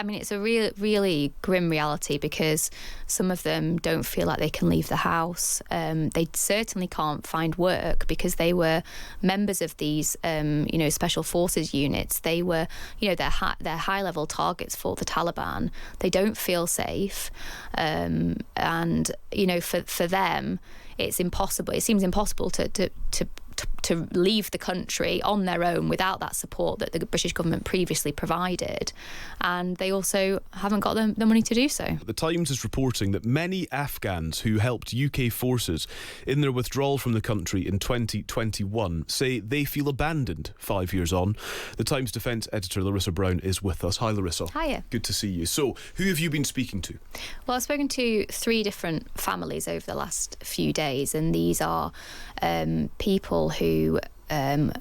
it's a really grim reality because some of them don't feel like they can leave the house. They certainly can't find work because they were members of these, special forces units. They were, they're high-level targets for the Taliban. They don't feel safe, and for them, it's impossible. It seems impossible to leave the country on their own without that support that the British government previously provided, and they also haven't got the money to do so. The Times is reporting that many Afghans who helped UK forces in their withdrawal from the country in 2021 say they feel abandoned 5 years on. The Times defence editor Larisa Brown is with us. Hi, Larisa. Hiya. Good to see you. So, who have you been speaking to? Well, I've spoken to 3 different families over the last few days, and these are people who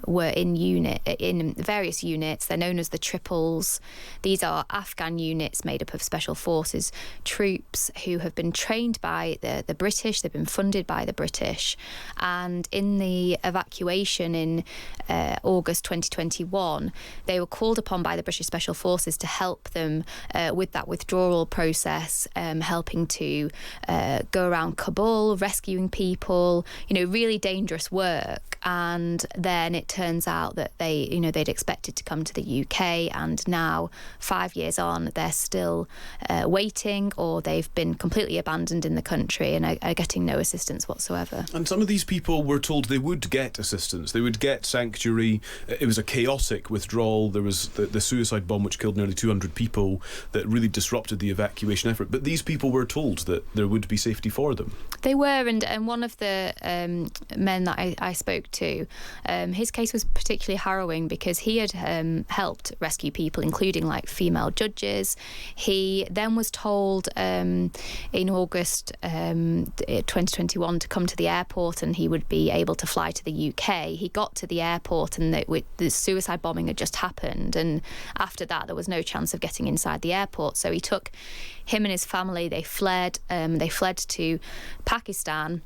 were in various units. They're known as the Triples. These are Afghan units made up of special forces troops who have been trained by the British. They've been funded by the British. And in the evacuation in August 2021, they were called upon by the British Special Forces to help them with that withdrawal process, helping to go around Kabul, rescuing people, really dangerous work. And then it turns out that they'd expected to come to the UK, and now 5 years on, they're still waiting, or they've been completely abandoned in the country and are getting no assistance whatsoever. And some of these people were told they would get assistance, they would get sanctuary. It was a chaotic withdrawal. There was the suicide bomb which killed nearly 200 people that really disrupted the evacuation effort. But these people were told that there would be safety for them. They were, and one of the men that I spoke to, his case was particularly harrowing because he had helped rescue people, including female judges. He then was told in August 2021 to come to the airport and he would be able to fly to the UK. He got to the airport and the suicide bombing had just happened, and after that there was no chance of getting inside the airport. So he took him and his family, they fled to Pakistan.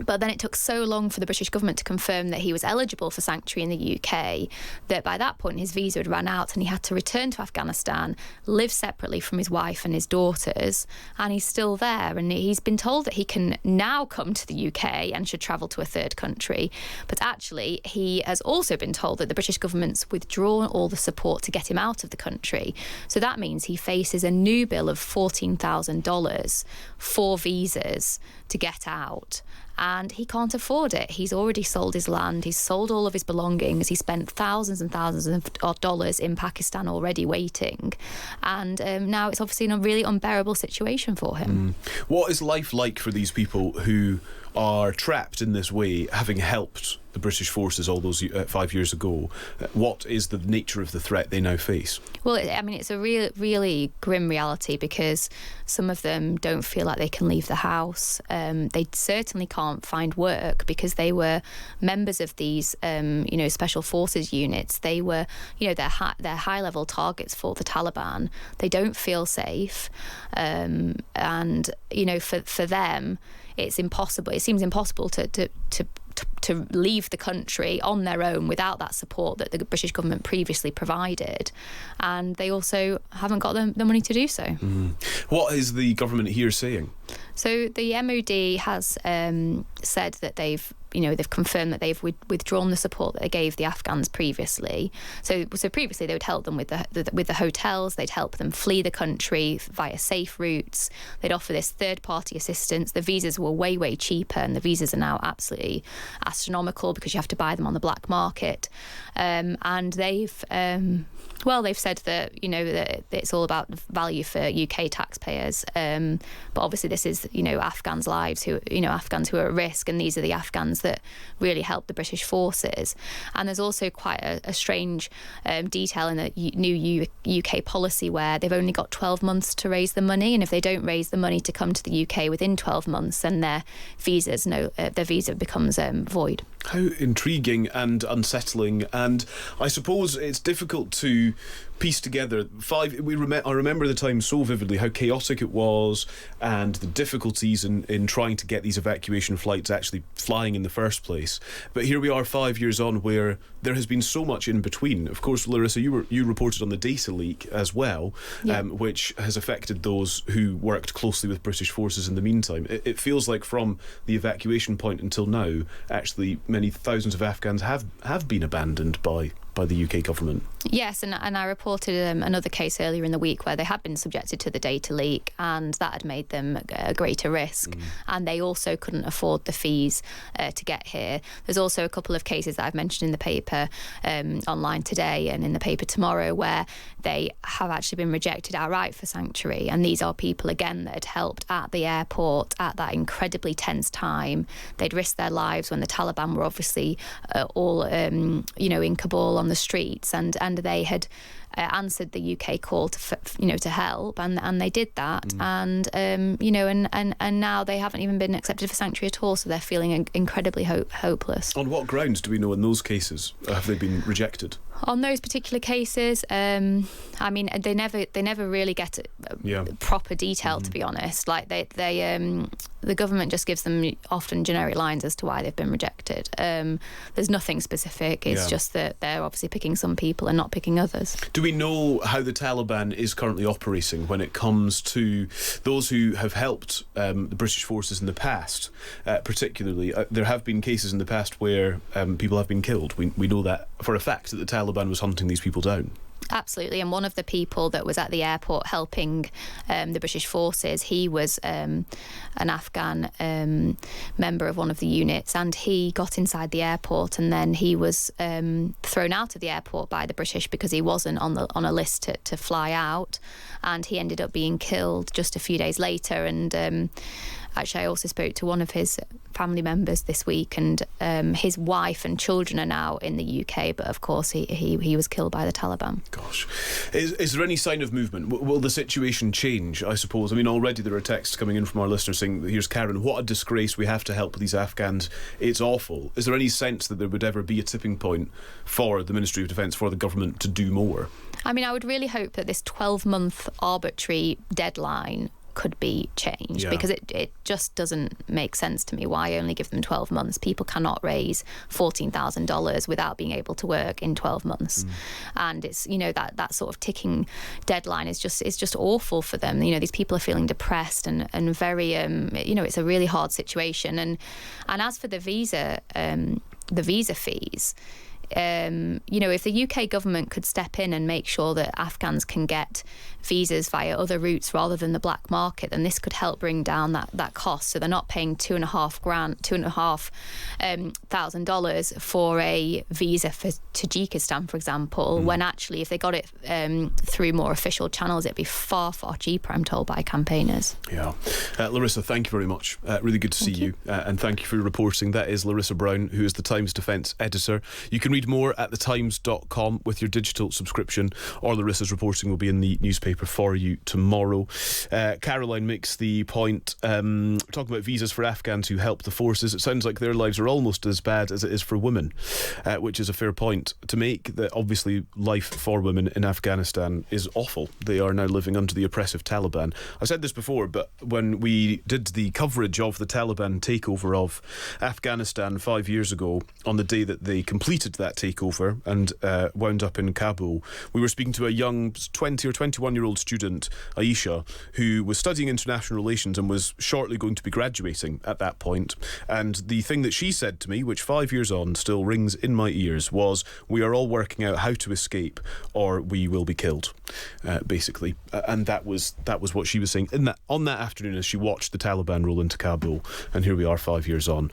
But then it took so long for the British government to confirm that he was eligible for sanctuary in the UK that by that point his visa had run out and he had to return to Afghanistan, live separately from his wife and his daughters, and he's still there. And he's been told that he can now come to the UK and should travel to a third country. But actually, he has also been told that the British government's withdrawn all the support to get him out of the country. So that means he faces a new bill of $14,000 for visas to get out. And he can't afford it. He's already sold his land. He's sold all of his belongings. He spent thousands and thousands of dollars in Pakistan already waiting. And now it's obviously in a really unbearable situation for him. What is life like for these people who are trapped in this way, having helped the British forces all those 5 years ago? What is the nature of the threat they now face? Well, it's a really grim reality because some of them don't feel like they can leave the house. They certainly can't find work because they were members of these, special forces units. They were, they're high-level targets for the Taliban. They don't feel safe, and for them, it's impossible. It seems impossible to leave the country on their own without that support that the British government previously provided, and they also haven't got the money to do so. What is the government here saying? So the MOD has said that they've confirmed that they've withdrawn the support that they gave the Afghans previously. So previously they would help them with the hotels. They'd help them flee the country via safe routes. They'd offer this third-party assistance. The visas were way cheaper, and the visas are now absolutely astronomical because you have to buy them on the black market. And they've said that that it's all about value for UK taxpayers. But obviously this is Afghans' lives Afghans who are at risk, and these are the Afghans that really helped the British forces. And there's also quite a strange detail in the new UK policy where they've only got 12 months to raise the money, and if they don't raise the money to come to the UK within 12 months, then their visa becomes void. How intriguing and unsettling, and I suppose it's difficult to piece together I remember the time so vividly, how chaotic it was and the difficulties in trying to get these evacuation flights actually flying in the first place. But here we are 5 years on, where there has been so much in between. Of course, Larissa, you reported on the data leak as well, which has affected those who worked closely with British forces in the meantime. It feels like from the evacuation point until now, actually many thousands of Afghans have been abandoned by the UK government. Yes, and I reported another case earlier in the week where they had been subjected to the data leak, and that had made them a greater risk, and they also couldn't afford the fees to get here. There's also a couple of cases that I've mentioned in the paper online today and in the paper tomorrow, where they have actually been rejected outright for sanctuary, and these are people again that had helped at the airport at that incredibly tense time. They'd risked their lives when the Taliban were obviously all in Kabul on the streets, and they had answered the UK call to help, and they did that, and now they haven't even been accepted for sanctuary at all, so they're feeling incredibly hopeless. On what grounds do we know in those cases have they been rejected? On those particular cases, they never really get proper detail, to be honest. Like the government just gives them often generic lines as to why they've been rejected. There's nothing specific. It's just that they're obviously picking some people and not picking others. Do we know how the Taliban is currently operating when it comes to those who have helped the British forces in the past? Particularly, there have been cases in the past where people have been killed. We know that for a fact, that the Taliban was hunting these people down. Absolutely, and one of the people that was at the airport helping the British forces, he was an Afghan member of one of the units, and he got inside the airport, and then he was thrown out of the airport by the British because he wasn't on a list to fly out, and he ended up being killed just a few days later. And actually, I also spoke to one of his family members this week, and his wife and children are now in the UK, but of course he was killed by the Taliban. Gosh. Is there any sign of movement? Will the situation change, I suppose? I mean, already there are texts coming in from our listeners saying, here's Karen, what a disgrace, we have to help these Afghans, it's awful. Is there any sense that there would ever be a tipping point for the Ministry of Defence, for the government to do more? I mean, I would really hope that this 12-month arbitrary deadline could be changed, because it just doesn't make sense to me. Why only give them 12 months? People cannot raise $14,000 without being able to work in 12 months. And it's, that sort of ticking deadline is just awful for them. These people are feeling depressed and very, it's a really hard situation. And as for the visa fees, if the UK government could step in and make sure that Afghans can get visas via other routes rather than the black market, then this could help bring down that cost. So they're not paying $2,500 for a visa for Tajikistan, for example, when actually if they got it through more official channels, it'd be far, far cheaper, I'm told, by campaigners. Yeah. Larissa, thank you very much. Really good to see you. And thank you for your reporting. That is Larisa Brown, who is the Times Defence editor. You can read more at thetimes.com with your digital subscription, or Larissa's reporting will be in the newspaper for you tomorrow. Caroline makes the point, talking about visas for Afghans who help the forces, it sounds like their lives are almost as bad as it is for women, which is a fair point to make, that obviously life for women in Afghanistan is awful. They are now living under the oppressive Taliban. I said this before, but when we did the coverage of the Taliban takeover of Afghanistan 5 years ago, on the day that they completed that takeover and wound up in Kabul, we were speaking to a young 20 or 21-year-old student, Aisha, who was studying international relations and was shortly going to be graduating at that point. And the thing that she said to me, which 5 years on still rings in my ears, was, we are all working out how to escape or we will be killed, basically. And that was what she was saying on that afternoon as she watched the Taliban roll into Kabul. And here we are 5 years on.